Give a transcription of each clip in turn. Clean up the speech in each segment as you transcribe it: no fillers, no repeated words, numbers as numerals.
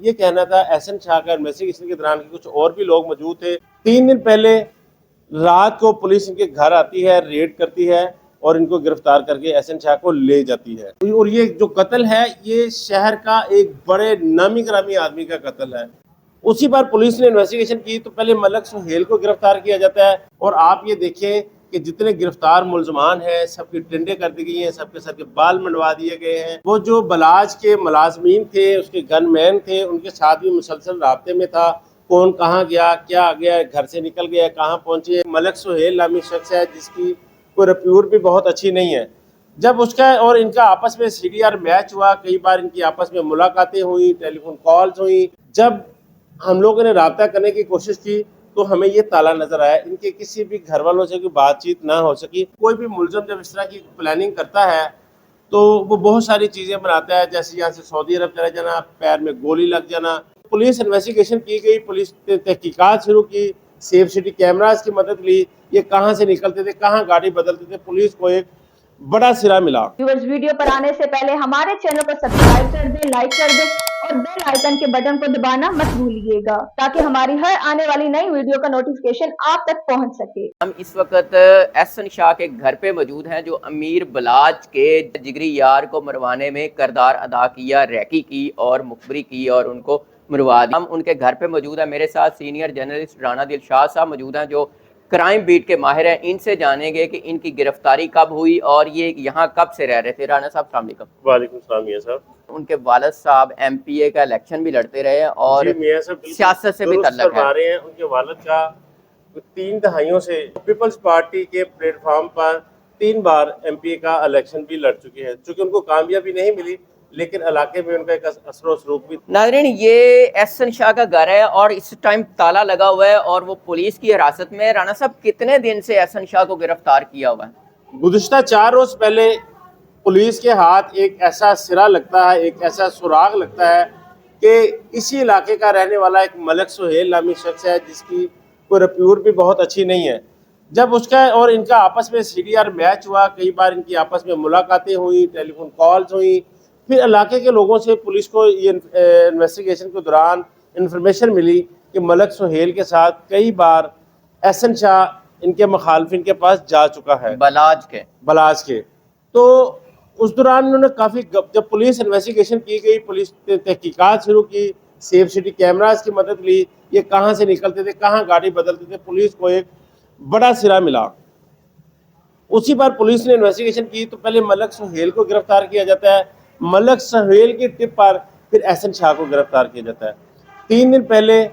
یہ کہنا تھا احسن شاہ کا انویسٹیگیشن کے دوران کچھ اور بھی لوگ موجود تھے۔ 3 دن پہلے رات کو پولیس ان کے گھر آتی ہے، ریڈ کرتی ہے اور ان کو گرفتار کر کے احسن شاہ کو لے جاتی ہے۔ اور یہ جو قتل ہے یہ شہر کا ایک بڑے نامی گرامی آدمی کا قتل ہے۔ اسی پر پولیس نے انویسٹیگیشن کی تو پہلے ملک سہیل کو گرفتار کیا جاتا ہے، اور آپ یہ دیکھیں کہ جتنے گرفتار ملزمان ہیں سب کی ٹنڈے کر دی گئی ہیں، سب کے سر کے بال منڈوا دیے گئے ہیں۔ وہ جو بلاج کے ملازمین تھے، اس کے گن مین تھے، ان کے ساتھ بھی مسلسل رابطے میں تھا، کون کہاں گیا، کیا گیا، گھر سے نکل گیا، کہاں پہنچے۔ ملک سہیل نامی شخص ہے جس کی کوئی رپیور بھی بہت اچھی نہیں ہے۔ جب اس کا اور ان کا آپس میں سی ڈی آر میچ ہوا، کئی بار ان کی آپس میں ملاقاتیں ہوئیں، ٹیلی فون کالز ہوئیں، جب ہم لوگوں نے رابطہ کرنے کی کوشش کی تو ہمیں یہ تالا نظر آیا، ان کے کسی بھی گھر والوں سے کوئی بات چیت نہ ہو سکی۔ کوئی بھی ملزم جب اس طرح کی پلاننگ کرتا ہے تو وہ بہت ساری چیزیں بناتا ہے، جیسے یہاں سے سعودی عرب چلا جانا، پیر میں گولی لگ جانا۔ پولیس انویسٹیگیشن کی گئی، پولیس نے تحقیقات شروع کی، سیف سٹی کیمراز کی مدد لی، یہ کہاں سے نکلتے تھے، کہاں گاڑی بدلتے تھے، پولیس کو ایک بڑا سرا ملا۔ ویورز، ویڈیو پر آنے سے پہلے ہمارے چینل کو سبسکرائب کر دیں، لائک کر دیں اور بیل آئیکن کے بٹن کو دبانا مت بھولیے گا تاکہ ہماری ہر آنے والی نئی ویڈیو کا نوٹیفیکیشن آپ تک پہنچ سکے۔ ہم اس وقت احسن شاہ کے گھر پہ موجود ہیں، جو امیر بلاج کے جگری یار کو مروانے میں کردار ادا کیا، ریکی کی اور مخبری کی اور ان کو مروا دیا۔ ہم ان کے گھر پہ موجود ہیں، میرے ساتھ سینئر جرنلسٹ رانا دلشاد صاحب موجود ہیں جو کرائم بیٹ کے ماہر ہیں۔ ان سے جانیں گے کہ ان کی گرفتاری کب ہوئی اور یہ یہاں کب سے رہ رہے تھے۔ رانا صاحب السلام علیکم۔ وعلیکم السلام میاں صاحب۔ ان کے والد صاحب ایم پی اے کا الیکشن بھی لڑتے رہے اور جی میاں صاحب سیاست سے بھی تعلق ہے۔ رہے ہیں۔ ان کے والد کا 3 دہائیوں سے پیپلز پارٹی کے پلیٹ فارم پر 3 بار ایم پی اے کا الیکشن بھی لڑ چکے ہیں، چونکہ ان کو کامیابی نہیں ملی لیکن علاقے میں ان کا ایک اثر و سلوک بھی۔ ناظرین، یہ احسن شاہ کا گھر ہے اور اس ٹائم تالا لگا ہوا ہے اور وہ پولیس کی حراست میں۔ رانا صاحب، کتنے دن سے احسن شاہ کو گرفتار کیا ہوا ہے؟ گزشتہ 4 روز پہلے پولیس کے ہاتھ ایک ایسا سرا لگتا ہے، ایک ایسا سراغ لگتا ہے کہ اسی علاقے کا رہنے والا ایک ملک سہیل نامی شخص ہے جس کی کوئی رپیور بھی بہت اچھی نہیں ہے۔ جب اس کا اور ان کا آپس میں سی ڈی آر میچ ہوا، کئی بار ان کی آپس میں ملاقاتیں ہوئیں، ٹیلی فون کالز ہوئیں، پھر علاقے کے لوگوں سے پولیس کو یہ انویسٹیگیشن کے دوران انفارمیشن ملی کہ ملک سہیل کے ساتھ کئی بار احسن شاہ ان کے مخالفین کے پاس جا چکا ہے، بلاج کے۔ تو اس دوران انہوں نے کافی جب پولیس انویسٹیگیشن کی گئی، پولیس نے تحقیقات شروع کی، سیف سٹی کیمراز کی مدد لی، یہ کہاں سے نکلتے تھے، کہاں گاڑی بدلتے تھے، پولیس کو ایک بڑا سرا ملا۔ اسی پر پولیس نے انویسٹیگیشن کی تو پہلے ملک سہیل کو گرفتار کیا جاتا ہے، ملک سہیل کی ٹپ پر پھر احسن شاہ کو گرفتار کیا جاتا ہے۔ 3 دن پہلے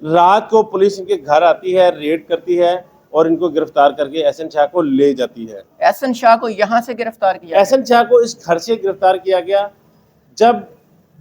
رات کو پولیس ان کے گھر آتی ہے، ریڈ کرتی ہے اور ان کو گرفتار کر کے احسن شاہ کو لے جاتی ہے۔ احسن شاہ کو یہاں سے گرفتار کیا؟ احسن شاہ کو اس گھر سے گرفتار کیا گیا۔ جب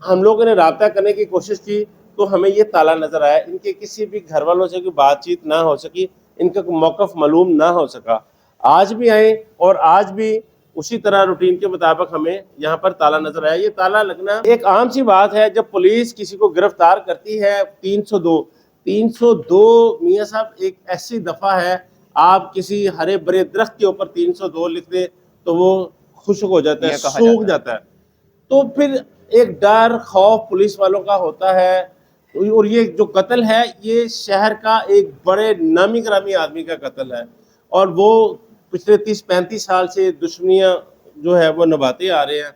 ہم لوگوں نے رابطہ کرنے کی کوشش کی تو ہمیں یہ تالا نظر آیا، ان کے کسی بھی گھر والوں سے کوئی بات چیت نہ ہو سکی، ان کا کوئی موقف معلوم نہ ہو سکا۔ آج بھی آئے اور آج بھی اسی طرح روٹین کے مطابق ہمیں یہاں پر تالا نظر آیا۔ یہ تالا لگنا ایک عام سی بات ہے جب پولیس کسی کو گرفتار کرتی ہے۔ 302 میاں صاحب ایک ایسی دفعہ ہے، آپ کسی ہرے برے درخت کے اوپر 302 لکھ دیں تو وہ خشک ہو جاتا ہے، سوکھ جاتا ہے۔ تو پھر ایک ڈر خوف پولیس والوں کا ہوتا ہے، اور یہ جو قتل ہے یہ شہر کا ایک بڑے نامی گرامی آدمی کا قتل ہے، اور وہ پچھلے 30-35 سال سے دشمنیاں جو ہے وہ نبھاتے آ رہے ہیں۔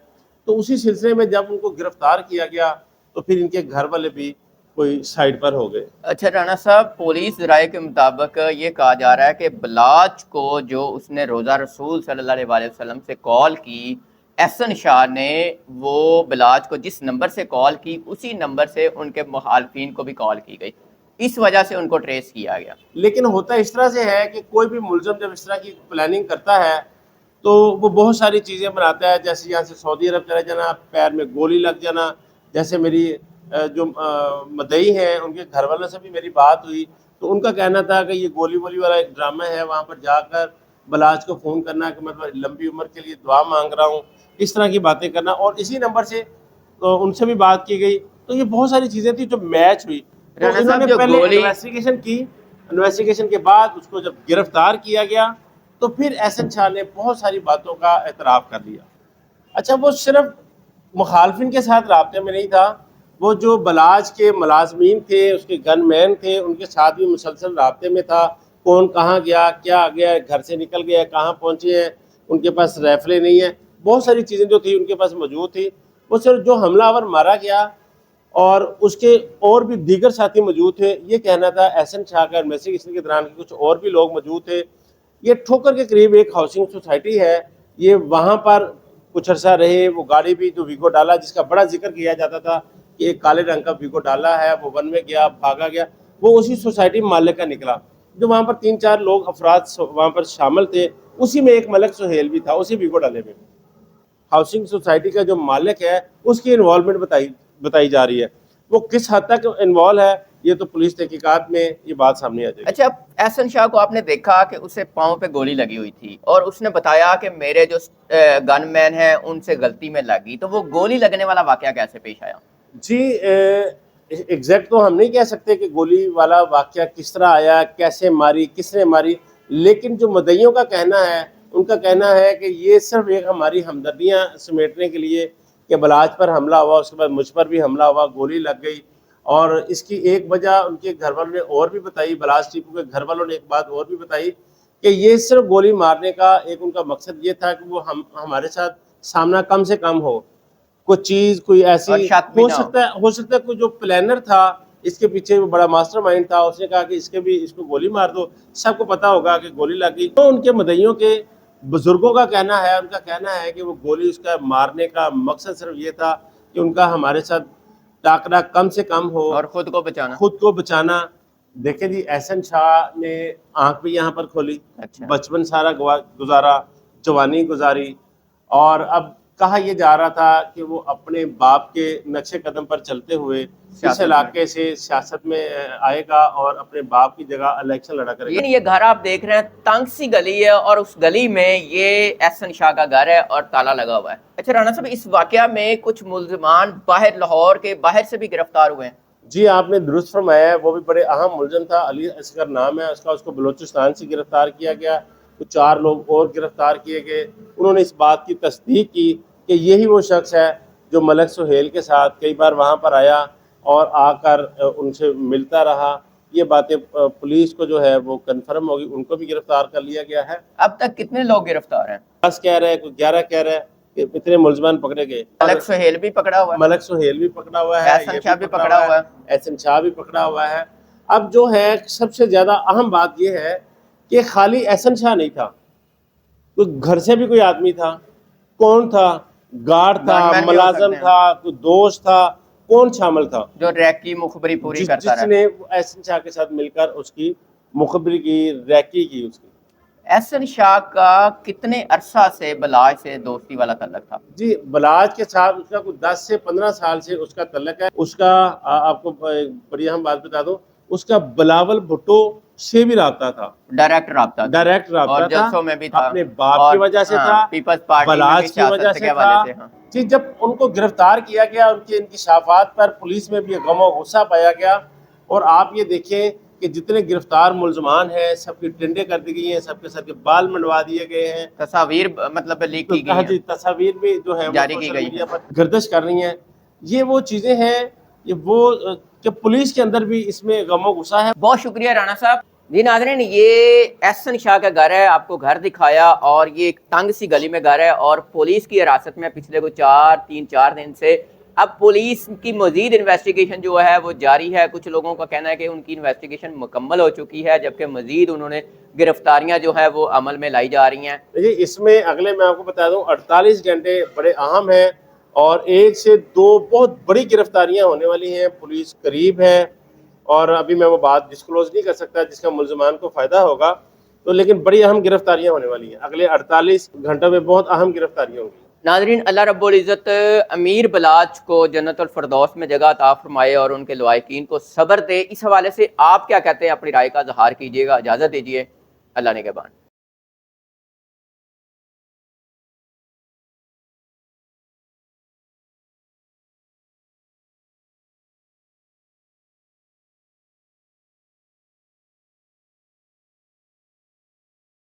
تو اسی سلسلے میں جب ان کو گرفتار کیا گیا تو پھر ان کے گھر والے بھی کوئی سائڈ پر ہو گئے۔ اچھا رانا صاحب، پولیس ذرائع کے مطابق یہ کہا جا رہا ہے کہ بلاج کو جو اس نے روزہ رسول صلی اللہ علیہ وسلم سے کال کی، احسن شاہ نے وہ بلاج کو جس نمبر سے کال کی اسی نمبر سے ان کے مخالفین کو بھی کال کی گئی، اس وجہ سے ان کو ٹریس کیا گیا۔ لیکن ہوتا اس طرح سے ہے کہ کوئی بھی ملزم جب اس طرح کی پلاننگ کرتا ہے تو وہ بہت ساری چیزیں بناتا ہے، جیسے یہاں سے سعودی عرب چلا جانا، پیر میں گولی لگ جانا۔ جیسے میری جو مدعی ہیں ان کے گھر والوں سے بھی میری بات ہوئی تو ان کا کہنا تھا کہ یہ گولی وولی والا ایک ڈرامہ ہے، وہاں پر جا کر بلاج کو فون کرنا کہ میں لمبی عمر کے لیے دعا مانگ رہا ہوں، اس طرح کی باتیں کرنا، اور اسی نمبر سے ان سے بھی بات کی گئی۔ تو یہ بہت ساری چیزیں تھیں جو میچ ہوئی۔ تو انہوں نے پہلے انویسٹیگیشن کی، انویسٹیگیشن کے بعد اس کو جب گرفتار کیا گیا تو پھر احسن شاہ نے بہت ساری باتوں کا اعتراف کر لیا۔ اچھا، وہ صرف مخالفین کے ساتھ رابطے میں نہیں تھا، وہ جو بلاج کے ملازمین تھے، اس کے گن مین تھے، ان کے ساتھ بھی مسلسل رابطے میں تھا، کون کہاں گیا، کیا گیا، گھر سے نکل گیا، کہاں پہنچے ہیں، ان کے پاس رائفلیں نہیں ہیں، بہت ساری چیزیں جو تھی ان کے پاس موجود تھی. وہ صرف جو حملہ آور مارا گیا اور اس کے اور بھی دیگر ساتھی موجود تھے، یہ کہنا تھا احسن شاہ کا انویسٹیگیشن کے دوران کچھ اور بھی لوگ موجود تھے. یہ ٹھوکر کے قریب ایک ہاؤسنگ سوسائٹی ہے، یہ وہاں پر کچھ عرصہ رہے. وہ گاڑی بھی جو ویگو ڈالا جس کا بڑا ذکر کیا جاتا تھا کہ ایک کالے رنگ کا ویگو ڈالا ہے، وہ ون میں گیا، بھاگا گیا، وہ اسی سوسائٹی مالک کا نکلا. جو وہاں پر 3-4 لوگ افراد وہاں پر شامل تھے، اسی میں ایک ملک سہیل بھی تھا، اسی ویگو ڈالے میں. ہاؤسنگ سوسائٹی کا جو مالک ہے اس کی انوالومنٹ بتائی جا رہی ہے. وہ کس حد تک انوالو ہے یہ تو پولیس تحقیقات میں یہ بات سامنے آ جائے گی. اچھا، احسن شاہ کو آپ نے دیکھا کہ اسے پاؤں پہ گولی لگی ہوئی تھی اور اس نے بتایا کہ میرے جو گن مین ہیں ان سے غلطی میں لگی، تو وہ گولی لگنے والا واقعہ کیسے پیش آیا؟ جی ایگزیکٹ تو ہم نہیں کہہ سکتے کہ گولی والا واقعہ کس طرح آیا، کیسے ماری، کس نے ماری، لیکن جو مدعیوں کا کہنا ہے، ان کا کہنا ہے کہ یہ صرف ایک ہماری ہمدردیاں سمیٹنے کے لیے کہ بلاج پر حملہ ہوا، اس کے بعد مجھ پر بھی حملہ ہوا، گولی لگ گئی. اور اس کی ایک وجہ ان کے گھر والوں نے اور بھی بتائی، بلاج ٹیپو کے گھر والوں نے ایک بات اور بھی بتائی کہ یہ صرف گولی مارنے کا ایک ان کا مقصد یہ تھا کہ وہ ہمارے ساتھ سامنا کم سے کم ہو، کوئی چیز کوئی ایسی ہو سکتا ہے کوئی جو پلانر تھا اس کے پیچھے وہ بڑا ماسٹر مائنڈ تھا، اس نے کہا کہ اس کو گولی مار دو. سب کو پتا ہوگا کہ گولی لگی. تو ان کے مدعیوں کے بزرگوں کا کہنا ہے، ان کا کہنا ہے کہ وہ گولی اس کا مارنے کا مقصد صرف یہ تھا کہ ان کا ہمارے ساتھ ٹاکرا کم سے کم ہو اور خود کو بچانا. دیکھیں جی، احسن شاہ نے آنکھ بھی یہاں پر کھولی، اچھا، بچپن سارا گزارا، جوانی گزاری، اور اب کہا یہ جا رہا تھا کہ وہ اپنے باپ کے نقش قدم پر چلتے ہوئے اس علاقے سے سیاست میں آئے گا اور اپنے باپ کی جگہ الیکشن لڑا کرے گا. یہ گھر آپ دیکھ رہے ہیں تنگ سی گلی ہے اور اس گلی میں یہ احسن شاہ کا گھر ہے اور تالا لگا ہوا ہے. اچھا رانا صاحب، اس واقعہ میں کچھ ملزمان باہر لاہور کے باہر سے بھی گرفتار ہوئے ہیں. جی آپ نے درست فرمایا ہے، وہ بھی بڑے اہم ملزم تھا، علی اصغر نام ہے اس کو بلوچستان سے گرفتار کیا گیا. کچھ 4 لوگ اور گرفتار کیے گئے. انہوں نے اس بات کی تصدیق کی کہ یہی وہ شخص ہے جو ملک سہیل کے ساتھ کئی بار وہاں پر آیا اور آ کر ان سے ملتا رہا. یہ باتیں پولیس کو جو ہے وہ کنفرم ہوگی، ان کو بھی گرفتار کر لیا گیا ہے. اب تک کتنے لوگ گرفتار ہیں؟ 10 کہہ رہے ہیں، کوئی 11 کہہ رہے ہیں کہ اتنے ملزمان پکڑے گئے. ملک سہیل بھی پکڑا ہوا ہے، ملک سہیل بھی پکڑا ہوا ہے، احسن شاہ بھی پکڑا ہوا ہے، احسن شاہ بھی پکڑا ہوا ہے. اب جو ہے سب سے زیادہ اہم بات یہ ہے کہ خالی احسن شاہ نہیں تھا، کوئی گھر سے بھی کوئی آدمی تھا. کون تھا؟ گارڈ تھا، ملازم تھا، کوئی دوست تھا، کون شامل تھا جو ریکی مخبری پوری کرتا رہا، جس نے احسن شاہ کے ساتھ مل کر اس کی مخبری کی، ریکی کی. اس کی احسن شاہ کا کتنے عرصہ سے بلاج سے دوستی والا تعلق تھا؟ جی بلاج کے ساتھ اس کا کوئی 10 سے 15 سال سے اس کا تعلق ہے. اس کا آپ کو بڑی اہم بات بتا دوں، اس کا بلاول بھٹو سے بھی رابطہ تھا، ڈائریکٹ رابطہ تھا، اپنے باپ کی وجہ سے تھا، بلاج کی وجہ سے تھا. جی جب ان کو گرفتار کیا گیا، ان کے انکشافات پر پولیس میں بھی غم و غصہ پایا گیا. اور آپ یہ دیکھیں کہ جتنے گرفتار ملزمان ہیں سب کی ٹنڈے کر دی گئی ہیں، سب کے سر کے بال منڈوا دیے گئے ہیں، تصاویر مطلب لیک کی گئی ہیں. جی تصاویر بھی جو ہے جاری کی گئی میڈیا پر گردش کر رہی ہیں. یہ وہ چیزیں ہیں، یہ وہ کہ پولیس کے اندر بھی اس میں غم و غصہ ہے. بہت شکریہ رانا صاحب. جی ناظرین، یہ احسن شاہ کا گھر ہے، آپ کو گھر دکھایا، اور یہ ایک تنگ سی گلی میں گھر ہے اور پولیس کی حراست میں پچھلے کو 3-4 دن سے. اب پولیس کی مزید انویسٹیگیشن جو ہے وہ جاری ہے. کچھ لوگوں کا کہنا ہے کہ ان کی انویسٹیگیشن مکمل ہو چکی ہے، جبکہ مزید انہوں نے گرفتاریاں جو ہے وہ عمل میں لائی جا رہی ہیں. اس میں اگلے میں آپ کو بتا دوں 48 گھنٹے بڑے اہم ہیں اور 1 سے 2 بہت بڑی گرفتاریاں ہونے والی ہیں. پولیس قریب ہے اور ابھی میں وہ بات ڈسکلوز نہیں کر سکتا جس کا ملزمان کو فائدہ ہوگا، تو لیکن بڑی اہم گرفتاریاں ہونے والی ہیں. اگلے 48 گھنٹوں میں بہت اہم گرفتاریاں ہوں گی. ناظرین، اللہ رب العزت امیر بلاج کو جنت الفردوس میں جگہ عطا فرمائے اور ان کے لواحقین کو صبر دے. اس حوالے سے آپ کیا کہتے ہیں؟ اپنی رائے کا اظہار کیجیے گا. اجازت دیجیے. اللہ نگہبان.